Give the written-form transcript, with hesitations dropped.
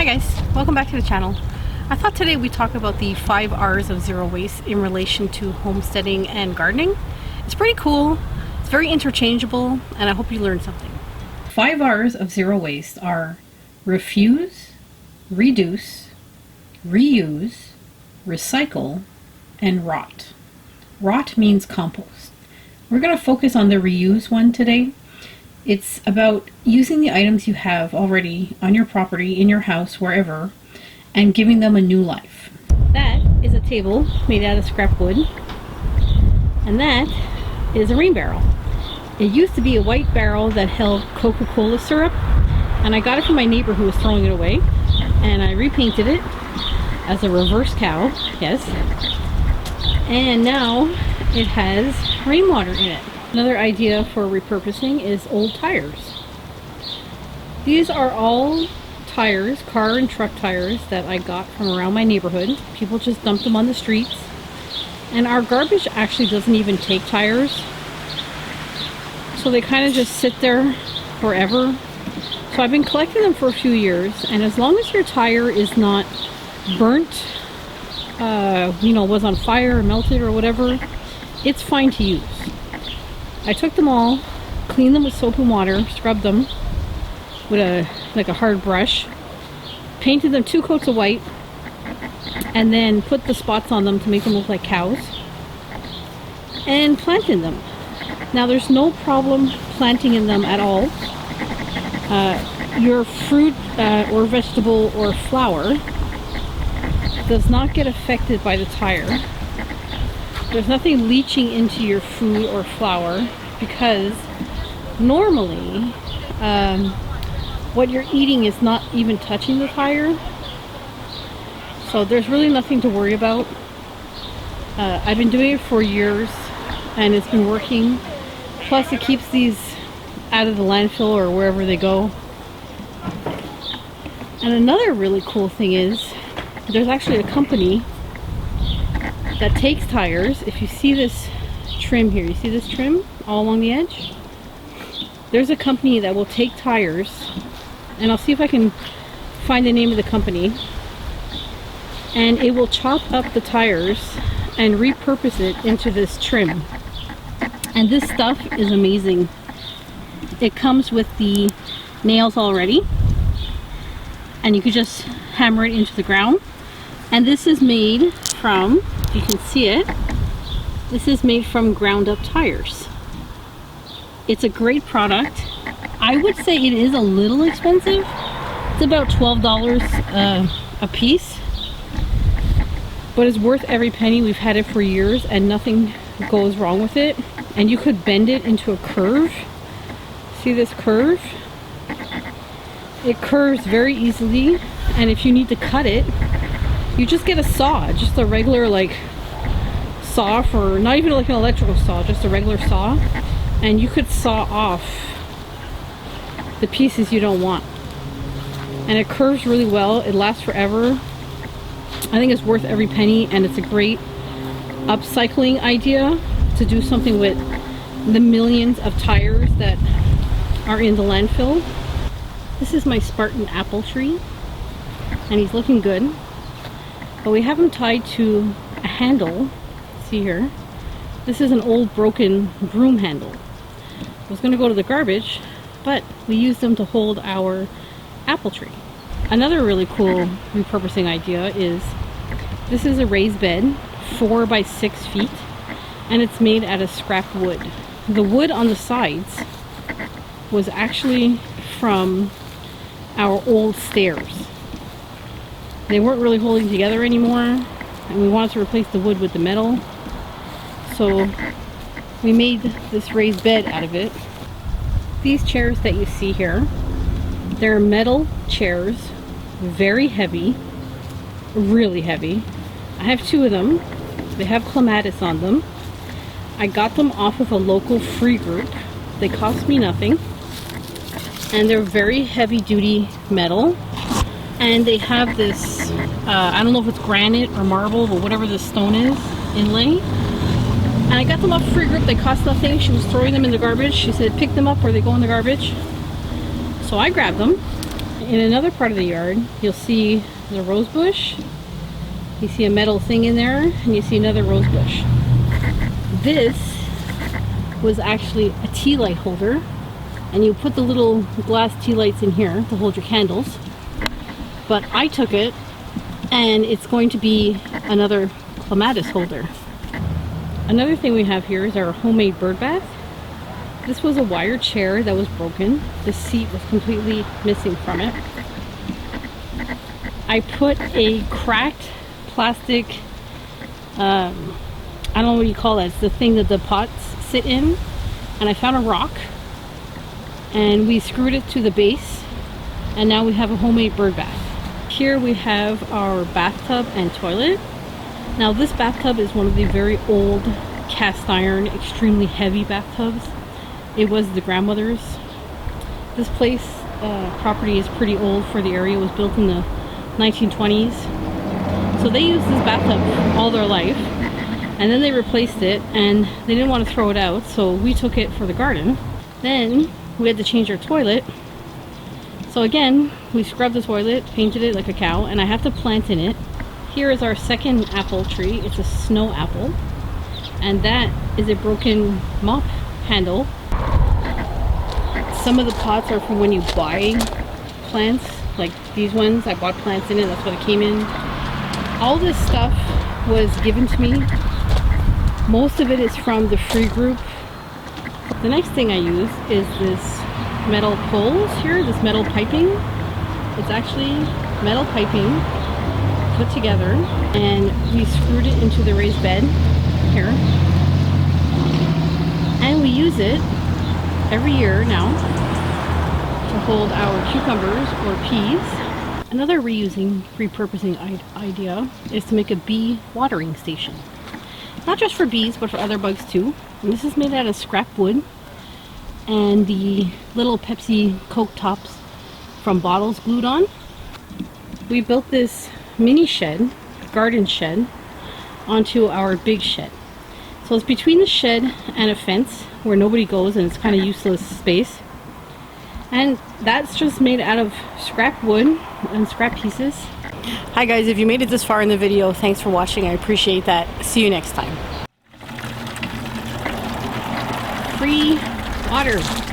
Hi guys, welcome back to the channel. I thought today we'd talk about the 5 R's of zero waste in relation to homesteading and gardening. It's pretty cool, it's very interchangeable, and I hope you learned something. 5 R's of zero waste are refuse, reduce, reuse, recycle, and rot. Rot means compost. We're going to focus on the reuse one today. It's about using the items you have already on your property, in your house, wherever, and giving them a new life. That is a table made out of scrap wood, and that is a rain barrel. It used to be a white barrel that held Coca-Cola syrup, and I got it from my neighbor who was throwing it away, and I repainted it as a reverse cow, yes, and now it has rainwater in it. Another idea for repurposing is old tires. These are all tires, car and truck tires, that I got from around my neighborhood. People just dump them on the streets. And our garbage actually doesn't even take tires. So they kind of just sit there forever. So I've been collecting them for a few years, and as long as your tire is not burnt, was on fire or melted or whatever, it's fine to use. I took them all, cleaned them with soap and water, scrubbed them with a hard brush, painted them 2 coats of white, and then put the spots on them to make them look like cows, and planted them. Now there's no problem planting in them at all. Your fruit or vegetable or flower does not get affected by the tire. There's nothing leaching into your food or flour, because normally what you're eating is not even touching the tire. So there's really nothing to worry about. I've been doing it for years and it's been working. Plus it keeps these out of the landfill or wherever they go. And another really cool thing is there's actually a company that takes tires. If you see this trim here, you see this trim all along the edge? There's a company that will take tires, and I'll see if I can find the name of the company, and it will chop up the tires and repurpose it into this trim. And this stuff is amazing. It comes with the nails already, and you can just hammer it into the ground. And this is made from, you can see it, this is made from ground up tires. It's a great product. I would say it is a little expensive. It's about $12 a piece, but it's worth every penny. We've had it for years and nothing goes wrong with it. And you could bend it into a curve. See this curve? It curves very easily, and if you need to cut it, you just get a saw, just a regular saw, for not even like an electrical saw, just a regular saw, and you could saw off the pieces you don't want. And it curves really well. It lasts forever. I think it's worth every penny, and it's a great upcycling idea to do something with the millions of tires that are in the landfill. This is my Spartan apple tree, and he's looking good. But we have them tied to a handle. See here, this is an old broken broom handle. I was going to go to the garbage, but we used them to hold our apple tree. Another really cool repurposing idea is, this is a raised bed, 4 by 6 feet, and it's made out of scrap wood. The wood on the sides was actually from our old stairs. They weren't really holding together anymore, and we wanted to replace the wood with the metal, so we made this raised bed out of it. These chairs that you see here, they're metal chairs, very heavy, really heavy. I have 2 of them. They have clematis on them. I got them off of a local free group. They cost me nothing, and they're very heavy duty metal. And they have this, I don't know if it's granite or marble, but whatever this stone is, inlay. And I got them off free group. They cost nothing. She was throwing them in the garbage. She said, pick them up or they go in the garbage. So I grabbed them in another part of the yard, you'll see the rose bush. You see a metal thing in there, and you see another rose bush. This was actually a tea light holder, and you put the little glass tea lights in here to hold your candles. But I took it, and it's going to be another clematis holder. Another thing we have here is our homemade bird bath. This was a wire chair that was broken. The seat was completely missing from it. I put a cracked plastic, I don't know what you call that. It's the thing that the pots sit in. And I found a rock, and we screwed it to the base, and now we have a homemade bird bath. Here we have our bathtub and toilet. Now this bathtub is one of the very old cast iron, extremely heavy bathtubs. It was the grandmother's. This place, property is pretty old for the area. It was built in the 1920s. So they used this bathtub all their life, and then they replaced it, and they didn't want to throw it out, so we took it for the garden. Then we had to change our toilet. So again, we scrubbed the toilet, painted it like a cow, and I have to plant in it. Here is our second apple tree. It's a snow apple, and that is a broken mop handle. Some of the pots are from when you buy plants, like these ones. I bought plants in it, that's what it came in. All this stuff was given to me. Most of it is from the free group. The next thing I use is this metal poles here, this metal piping. It's actually metal piping put together, and we screwed it into the raised bed here, and we use it every year now to hold our cucumbers or peas. Another repurposing idea is to make a bee watering station. Not just for bees, but for other bugs too. And this is made out of scrap wood, and the little Pepsi Coke tops from bottles glued on. We built this mini shed, garden shed, onto our big shed. So it's between the shed and a fence where nobody goes, and it's kind of useless space. And that's just made out of scrap wood and scrap pieces. Hi guys, if you made it this far in the video, thanks for watching. I appreciate that. See you next time. Free water.